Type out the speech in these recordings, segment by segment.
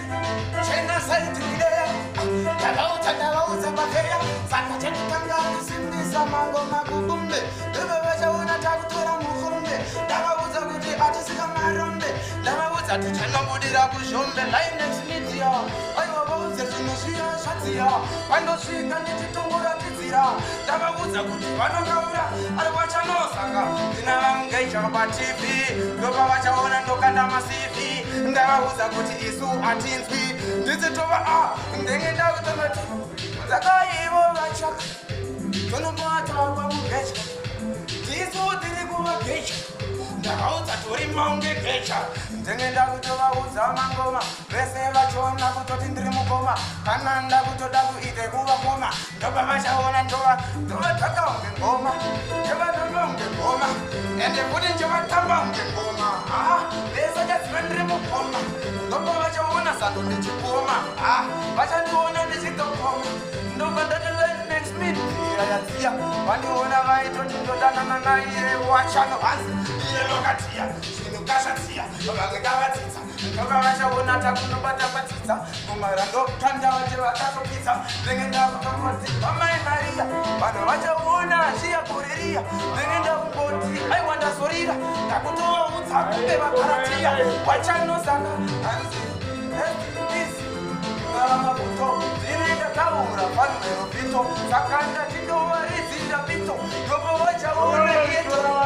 Genocide today. Ndavauza mafeya. Saka chenitanga kusimbisa mango makubumbe. Ndovavacha una takutora muhombe. Ndavauza kuti atisika marombe. Ndavauza tichanobudira kuzhombe. Linex media. Aiwa vauze zvinozviya zvadziya. Vandosvika nechitongora tidzira. Ndavauza kuti vanokaura ari vachanosaka. Ndina vamugeja paTV. Ndopavachaona ndokanda masivi. Ndavauza kuti isu hatinzwi. Ndizitova ndengenda kutomati. Zakaivo vachaka. Tonomata kwamugeja. Tisu tiri kuvageja. Ndavauza tori maunge geja. Ndengenda kutovauza mangoma. Vese vachiona kutoti ndiri mukoma. Kana ndakutoda kuite kuvakoma. Ndoba vachaona ndova takaunge ngoma. Ndova ndononge ngoma. Ende kuti njevatamba unge ngoma. Vese vachaziva ndiri mukoma. Ndoba vachaona sando ndichikoma. Vachandiona ndichitokoma. Ndoba ndatele next media yadziya. Vandiona vaitoti ndodanana naiye wachano hanzi. Iye lokatiya. Zvinokashatsiya. Vamwe ngavadzidza. Ndoba vachaona takunobata kwadzidza. Kumara ndokanda vache vakatopidza. Ndengenda kutomodzi vamai Maria. Vanhu vachaona zviya kuririya. Ndengenda kungoti aiwa ndazorira. Ndakutovaudza kumbe vakaratiya. Wachanosaka hanzi. Mabuto, Zinenda Taura, Panmero Pito, Sakanda Tito, Zinda Pito, Yobo Wacha,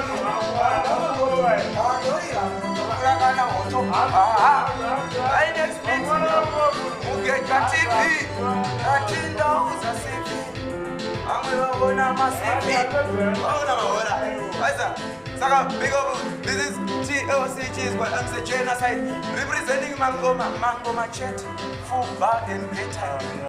I expect you get TV, Atinda Usa CV. I'm going to Massive. Saka, big up. This is TLC Chizzybwoy, I'm the genocide representing Mango Machete, full bar and playtime.